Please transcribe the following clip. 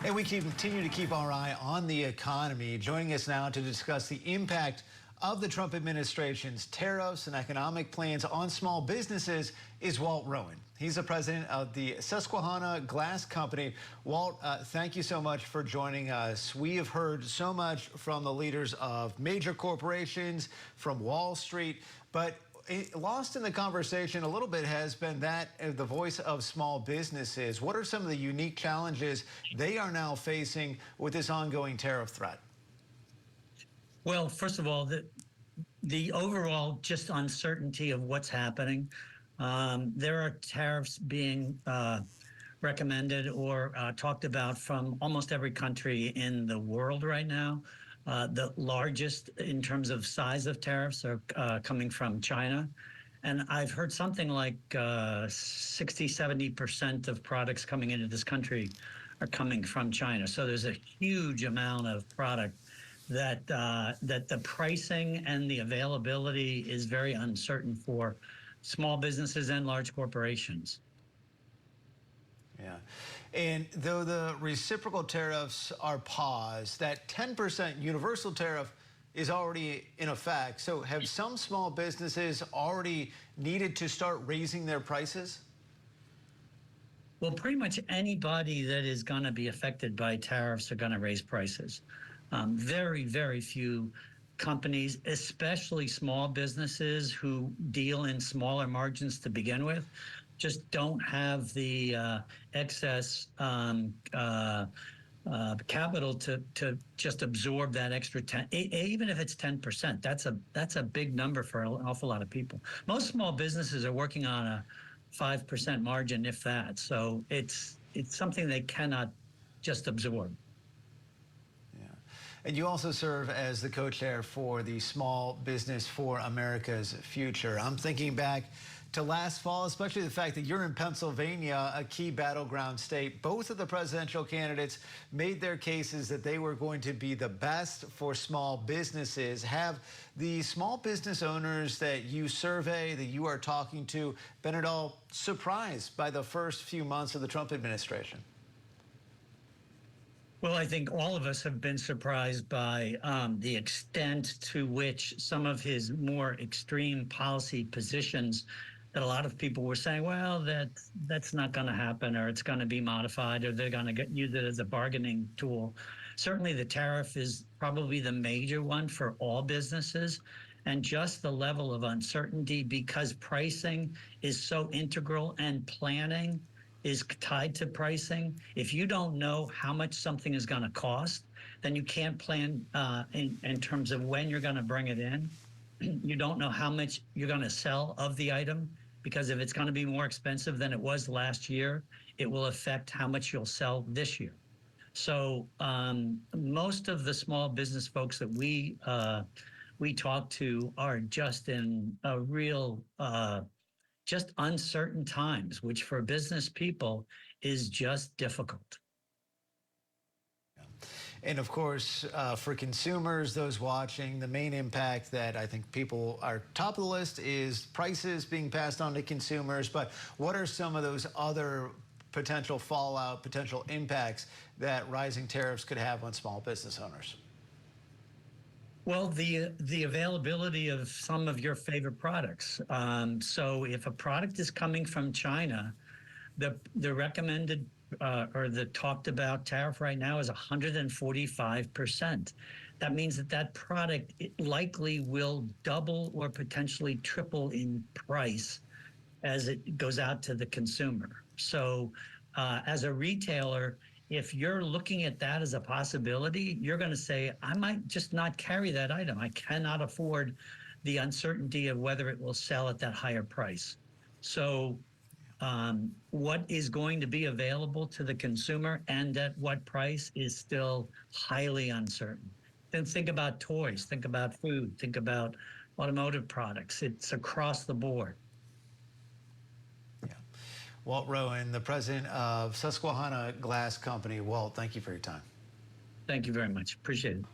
And we continue to keep our eye on the economy. Joining us now to discuss the impact of the Trump administration's tariffs and economic plans on small businesses is Walt Rowen. He's the president of the Susquehanna Glass Company. Walt, thank you so much for joining us. We have heard so much from the leaders of major corporations, from Wall Street, but lost in the conversation a little bit has been that of the voice of small businesses. What are some of the unique challenges they are now facing with this ongoing tariff threat? Well, first of all, the overall just uncertainty of what's happening. There are tariffs being recommended or talked about from almost every country in the world right now. The largest in terms of size of tariffs are coming from China. And I've heard something like 60–70% of products coming into this country are coming from China. So there's a huge amount of product that the pricing and the availability is very uncertain for small businesses and large corporations. Yeah. And though the reciprocal tariffs are paused, that 10% universal tariff is already in effect. So have some small businesses already needed to start raising their prices? Well, pretty much anybody that is going to be affected by tariffs are going to raise prices. Very, very few companies, especially small businesses who deal in smaller margins to begin with, just don't have the excess capital to just absorb that extra 10, even if it's 10%. That's a big number for an awful lot of people. Most small businesses are working on a 5% margin, if that. So it's something they cannot just absorb. And you also serve as the co-chair for the Small Business for America's Future. I'm thinking back to last fall, especially the fact that you're in Pennsylvania, a key battleground state. Both of the presidential candidates made their cases that they were going to be the best for small businesses. Have the small business owners that you survey, that you are talking to, been at all surprised by the first few months of the Trump administration? Well, I think all of us have been surprised by the extent to which some of his more extreme policy positions that a lot of people were saying, well, that's not going to happen, or it's going to be modified, or they're going to use it as a bargaining tool. Certainly the tariff is probably the major one for all businesses, and just the level of uncertainty because pricing is so integral and planning is tied to pricing. If you don't know how much something is going to cost, then you can't plan in terms of when you're going to bring it in. You don't know how much you're going to sell of the item, because if it's going to be more expensive than it was last year, it will affect how much you'll sell this year. So most of the small business folks that we talk to are just in a real just uncertain times, which for business people is just difficult. And of course, for consumers, those watching, the main impact that I think people are top of the list is prices being passed on to consumers. But what are some of those other potential fallout, potential impacts that rising tariffs could have on small business owners? Well, the availability of some of your favorite products. So if a product is coming from China, the recommended or the talked about tariff right now is 145%. That means that product likely will double or potentially triple in price as it goes out to the consumer. So as a retailer, if you're looking at that as a possibility, you're going to say, I might just not carry that item. I cannot afford the uncertainty of whether it will sell at that higher price. So what is going to be available to the consumer and at what price is still highly uncertain. Then think about toys, think about food, think about automotive products. It's across the board. Walt Rowen, the president of Susquehanna Glass Company. Walt, thank you for your time. Thank you very much. Appreciate it.